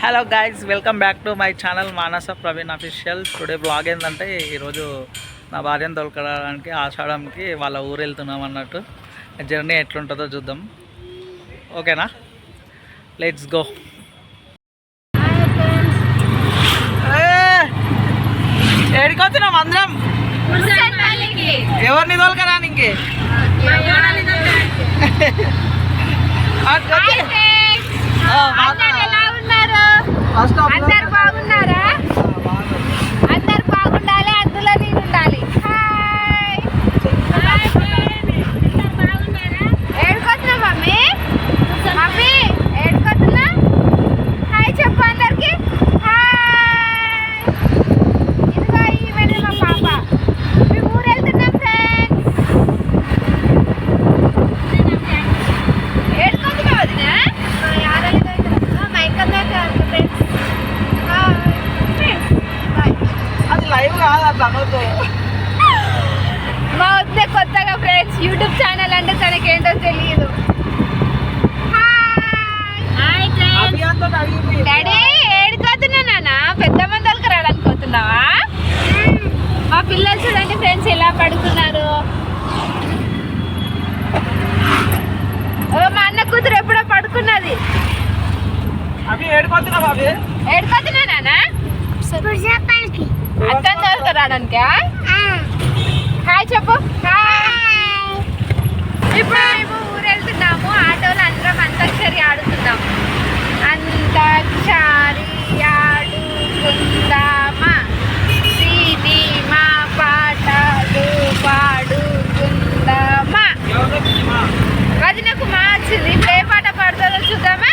Hello guys, welcome back to my channel Manasa Praveen official. Today blog ఏంటంటే ఈరోజు నా భార్యను తోలుకోవడానికి ఆషాఢంకి వాళ్ళ ఊరు వెళ్తున్నాం అన్నట్టు. జర్నీ ఎట్లుంటుందో చూద్దాం. ఓకేనా, లెట్స్ గో. ఏడికొచ్చినాం అందరం. ఎవరిని తోలుకరానికి? అందరు బాగున్నారా? అందరు బాగుండాలి, అందులో నేను ఉండాలి. ఏడుకొచ్చినా మమ్మీ? మమ్మీ ఏడుకొచ్చినా? హాయ్ చెప్పు అందరికి. ఇదిగో ఈమెనే మా పాప. మీ ఊరు వెళ్తున్నాం ఫ్రెండ్స్. ఏడుకొచ్చినా వదినా? మా వద్ద కొత్తగా ఫ్రెండ్స్ యూట్యూబ్ ఛానల్ అంటే తనకేంటో తెలియదు. డాడీ ఏడుకోతున్నా నాన్న? పెద్ద మందలకు రాడనుకోతున్నావా? మా పిల్లలు చూడండి ఫ్రెండ్స్ ఎలా పడుకున్నారు. మా అన్న కూతురు ఎప్పుడో పడుకున్నది. ఏడుకోతున్నా నాన్న? అర్థం చదువుతారాడానికి. హాయ్ చెప్పు. ఇప్పుడు మేము ఊరు వెళ్తున్నాము. ఆటోలో అందరం అంతాక్షరి ఆడుతున్నాం. అంతాక్షరి ఆడుకుందామా, సినిమా పాటలు పాడుకుందామా. వదినకు మార్చింది. ఇప్పుడు ఏ పాట పాడుతుందో చూద్దామా.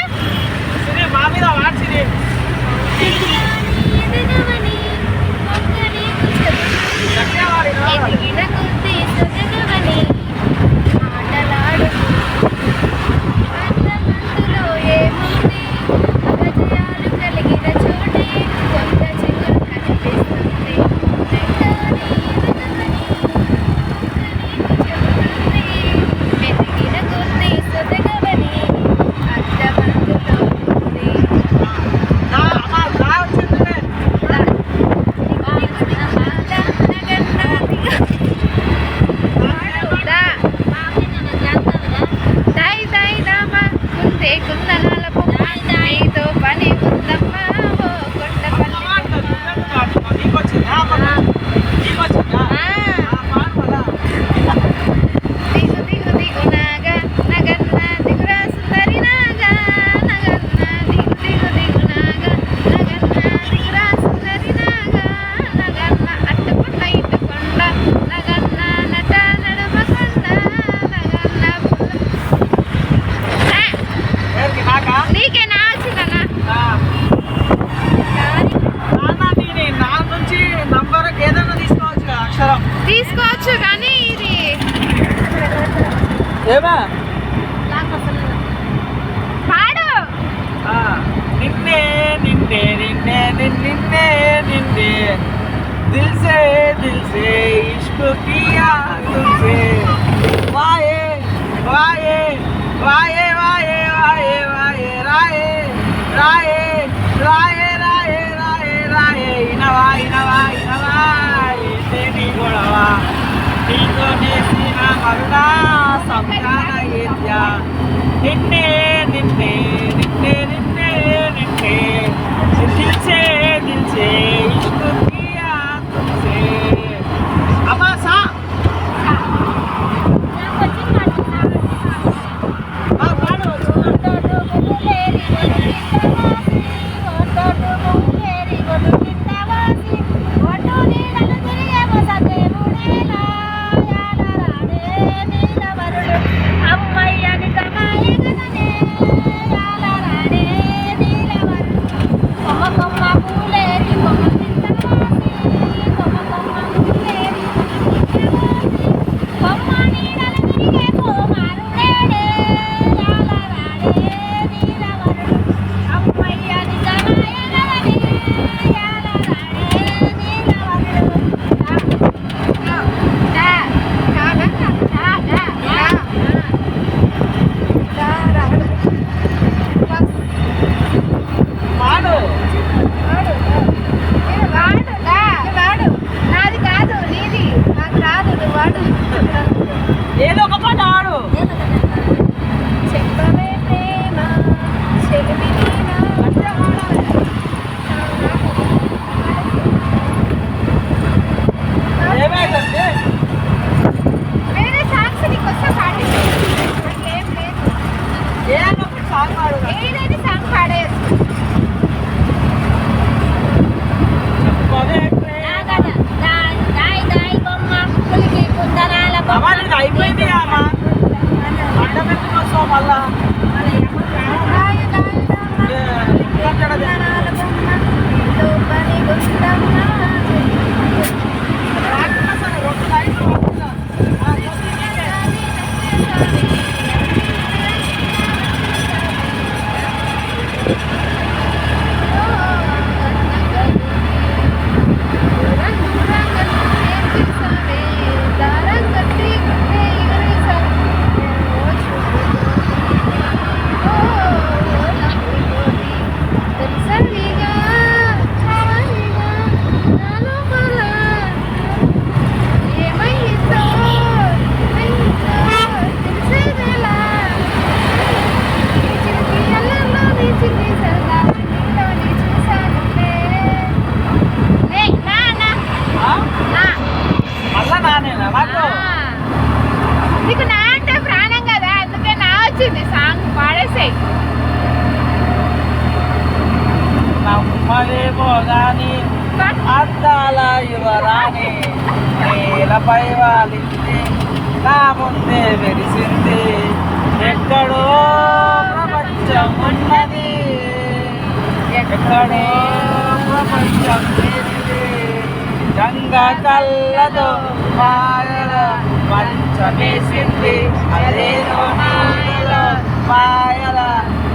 తీసుకోవచ్చు కానీ ఇది పాడు. నిన్నే నిన్నే నిన్నే నిన్నే నిన్నే దిల్సే దిల్సే ఇష్క్ కియా తుమ్సే వాయే వాయే వాయే వాయే వాయే వాయే రాయే రాయే రాయే రాయే రాయే రాయే ఇనవా ఇనవా ఇనవా నీ గొడవ నీతో నేసిన మరునా సంతాన ఏద్యా నిన్నే నిన్నే నిన్నే నిన్నే నిన్నే దిల్సే దిల్సే ఇష్క్ కియా తుమ్సే. అమ్మా సా అమ్మయ్యని తమాయి గదనే యాల రాడే ఏదైనా సాంగ్ పాడేయచ్చు. అయిపోయింది మళ్ళా నీకు నా అంటే ప్రాణం కదా, అందుకే నా వచ్చింది సాంగ్ పాడేసాయి. అద్దాల యువరాణి నేలపై వాలింది, నా ముందే వెలిసింది, ఎక్కడో ప్రపంచం ఉన్నది, ఎక్కడో ప్రపంచం లేనిది, గంగ కళ్ళతో మాయల పంచమేసింది, అదేదో నాయల మాయల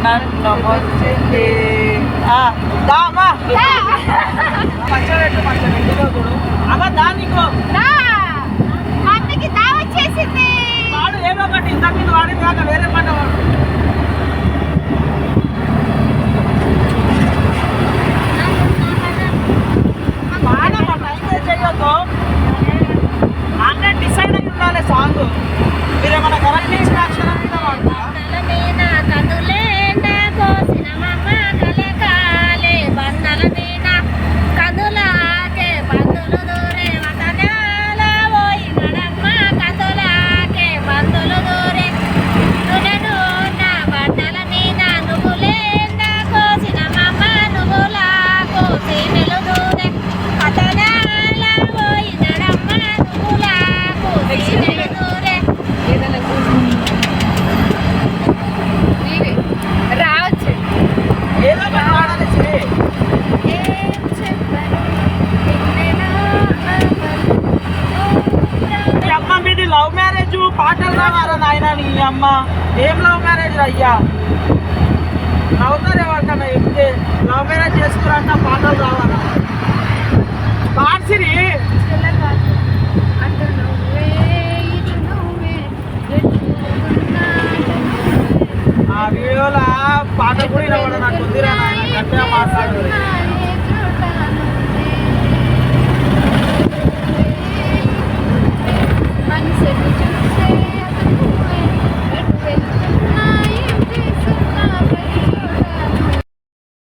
నన్ను వచ్చింది. అమ్మ దానికో మమ్మీకి దావ వచ్చేసింది. వాడు ఏదో ఒకటి ఇంత మీద వాడింది కాక వేరే పంట వాడు. చేయొద్దు అన్నీ డిసైడ్ అయి ఉండాలి సాంగ్. మీరేమన్నా కరెక్ట్ ఇచ్చిన అక్షరం మీద వాడుతా రావచ్చు. ఏదో ఒకటి వాడాలి శ్రీ. మీ అమ్మ మీది లవ్ మ్యారేజ్ పాటలు రావాలా నాయన? నీ అమ్మ ఏం లవ్ మ్యారేజ్ అయ్యా? నవ్వుతారు ఎవరికన్నా చెప్తే లవ్ మ్యారేజ్ చేసుకురంట పాటలు రావాలా? పాడ్సిరి ఆ వీడియోలో పాట కూడా వినబడదు. నాకు వద్దురా నాయన, గట్టిగా మాట్లాడు.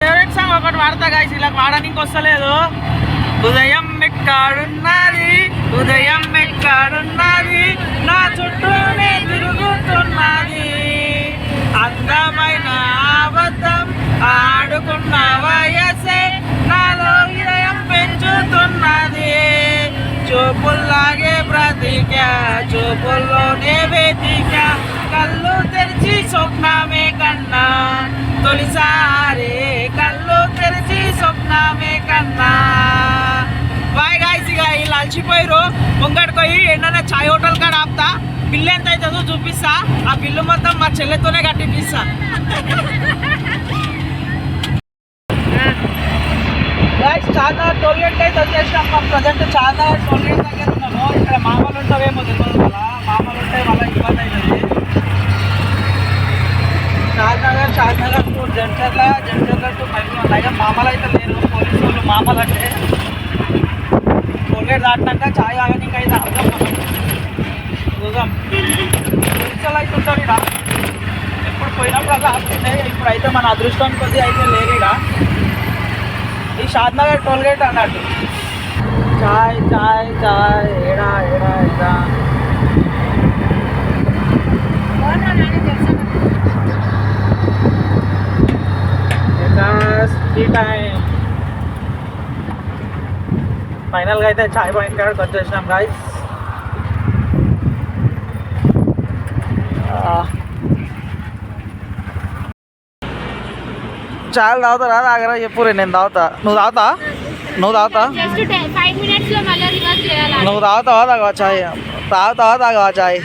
ఫేవరెట్ సాంగ్ ఒకటి వాడతా గాయస్, ఇలా వాడడానికి వస్తలేదు. ఉదయం ఎక్కడున్నది, ఉదయం ఎక్కడున్నది, నా చుట్టూనే తిరుగుతున్నది, అందమైన అబద్ధం ఆడుకున్న వయసే నాలో హృదయం పెంచుతున్నది, చూపుల్లాగే బ్రతిక చూపుల్లోనే వెతిక, కళ్ళు తెరిచి స్వప్నమే కన్నా, తొలిసారి కళ్ళు తెరిచి స్వప్నమే కన్నా. బాయ్ గాయస్, ఇక వీళ్ళు అలసిపోయారు. ముంగడికి పోయి ఏంటన్నా చాయ్ హోటల్ కాడ ఆపుతా, బిల్లు ఎంత అవుతుందో చూపిస్తా. ఆ బిల్లు మొత్తం మా చెల్లెతోనే కట్టిపిస్తా. చార్మినార్ టోల్ గేట్ అయితే వచ్చేసినాం. ప్రజెంట్ చార్మినార్ టోల్ గేట్ దగ్గర ఉన్నాము. ఇక్కడ మామూలు ఉంటావేమో తెలియదు కదా, మామూలు ఉంటే మళ్ళీ ఇబ్బంది అవుతుంది. చార్మినార్ టు జంటర్ల టు మైసూర్ నగర్ మామూలు అయితే లేరు పోలీసు వాళ్ళు. మామూలు అంటే టోల్ గేట్ దాటినాక చాయ్ ఆగడానికి అయితే అర్థం మనం చూద్దాం. పోలీసులు అయితే ఉంటారు ఇక్కడ, ఎప్పుడు పోయినప్పుడు అలా ఆపుతున్నాయి. ఇప్పుడైతే మన అదృష్టం కొద్ది అయితే లేరు ఇక్కడ. ఈ షాద్నగర్ టోల్ గేట్ అన్నట్టు. చాయ్ చాయ్ చాయ్ ఏడా ఏడా ఏడా టీ టైం. ఫైనల్గా అయితే చాయ్ పాయింట్ కాడికి వచ్చేసినాం గాయస్. చాలు తాగుతారా తాగరా చెప్పురే. నేను తాగుతా. నువ్వు తాగుతా? జస్ట్ 5 minutes లో మళ్ళీ రివర్స్ చేయాలి. నువ్వు తాగుతావా తాగవా చాయ్? తాగవా చాయ్?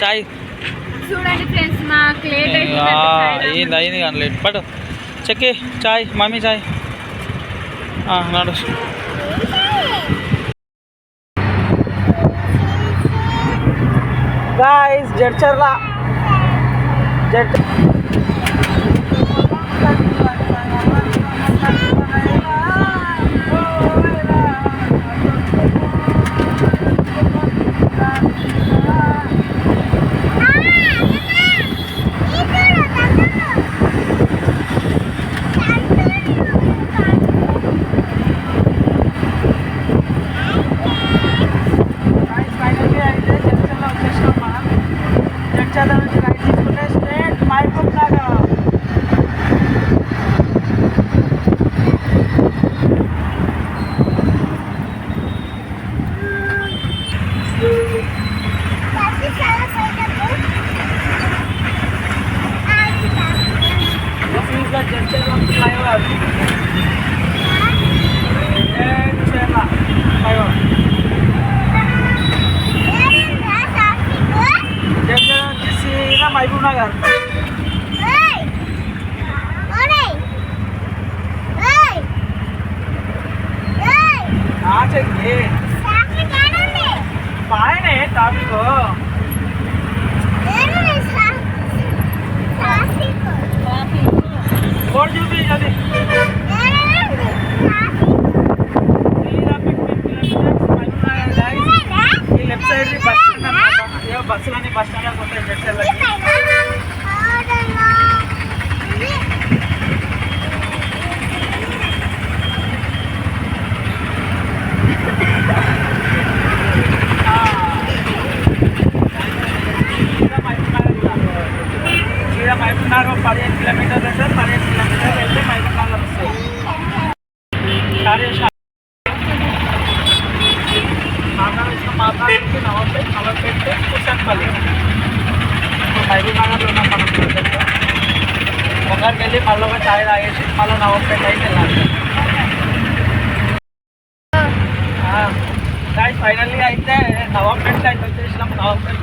చాయ్ చూడండి ఫ్రెండ్స్, మాకు లేట్ అయింది కానీ లేట్ పట్టు చెక్కి చాయ్. మమ్మీ చాయ్ నడు. గాయస్ జడ్చర్లా మహబూబ్ నగర్. బాగానే ట్రాఫిక్ బోర్డు చూపి అది. ఈ లెఫ్ట్ సైడ్ బస్ స్టాండ్ అన్నమాట. బస్సులన్నీ బస్ స్టాండ్ పోతాయి జడ్చర్లకి. మహబూబ్ నగర్ 15 కిలోమీటర్లు ఉంటుంది. 15 కిలోమీటర్లు వెళ్తే మహబూబ్ నగర్ వస్తుంది. మాట్లాడి నవంపేట కుషన్పల్లి. మహబూబ్ నగర్లో ఉన్నాం మనం. ఒకరికి వెళ్ళి మళ్ళీ ఒక ఛాయ్ తాగేసి మళ్ళీ నవంపేట అయితే వెళ్ళాలి. ఫైనల్లీ అయితే నవంపేట అయితే వచ్చేసినాం. నవంపేట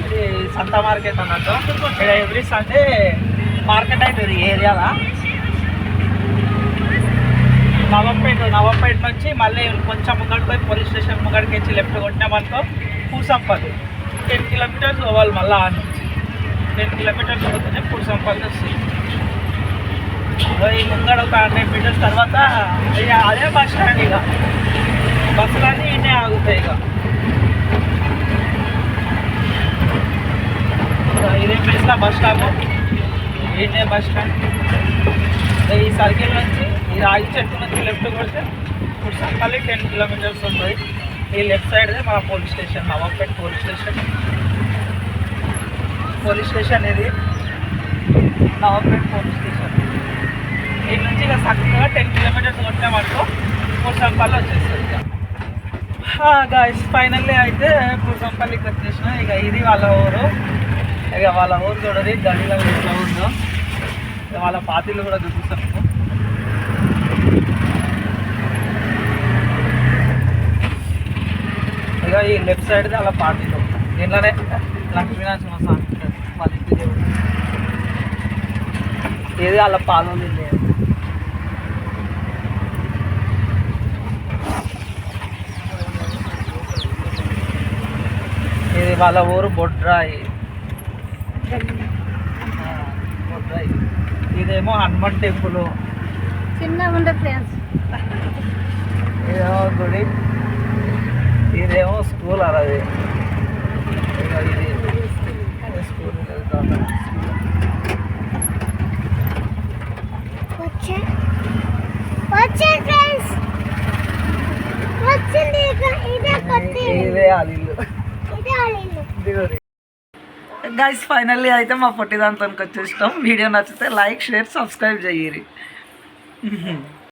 సంత మార్కెట్ అన్నట్టు. ఇక్కడ ఎవ్రీ సండే మార్కెట్ అవుతుంది ఈ ఏరియాలో. నవంపేట నుంచి మళ్ళీ కొంచెం ముంగడికి పోయి పోలీస్ స్టేషన్ ముంగడికి వచ్చి లెఫ్ట్ కొట్టినామనుకో పూసంపల్లి. 10 కిలోమీటర్స్ పోవాలి. మళ్ళీ ఆ నుంచి 10 కిలోమీటర్స్ పోతేనే పూసంపల్లి వస్తుంది. ఈ ముంగడ ఒక 100 మీటర్స్ తర్వాత ఇక అదే బస్ స్టాండ్. ఇక బస్సులన్నీ ఇన్నే ఆగుతాయి. ఇదే ప్లేస్లో బస్ స్టాప్. ఇన్నే బస్ స్టాండ్. ఈ సర్కిల్ నుంచి ఈ రాగి చెట్టు నుంచి లెఫ్ట్ కొడితే పురుషంపల్లి 10 కిలోమీటర్స్ ఉంటుంది. ఈ లెఫ్ట్ సైడ్దే మన పోలీస్ స్టేషన్, నవంపేట పోలీస్ స్టేషన్ ఇది నవంపేట పోలీస్ స్టేషన్. ఈ నుంచి ఇక చక్కగా 10 కిలోమీటర్స్ కొట్టామనుకో పురుషంపల్లి వచ్చేస్తుంది. గాయస్ ఫైనల్లీ అయితే పురుషంపల్లికి వచ్చేసిన. ఇక ఇది వాళ్ళ ఊరు. ఇక వాళ్ళ ఊరు చూడది గడిలో ఎట్లా ఉందో. వాళ్ళ పార్టీలు కూడా చూపిస్తాం. ఇక ఈ లెఫ్ట్ సైడ్ అలా పార్టీలు దీంట్లోనే లక్ష్మీనరసింహ స్వామి వాళ్ళ ఇంటి దేవుడు. ఇది వాళ్ళ పాలు. ఇది వాళ్ళ ఊరు బొడ్రాయి. ఇదేమో హనుమాన్ టెంపుల్. చిన్నగా ఉండే ఫ్రెండ్స్. ఇదేమో గుడి. ఇదేమో స్కూల్. అలాది ఇది స్కూల్. ఇల్లు గైస్ ఫైనల్లీ అయితే మా పొట్టి దాంతో వచ్చేసినాం. వీడియో నచ్చితే లైక్ షేర్ సబ్స్క్రైబ్ చెయ్యి.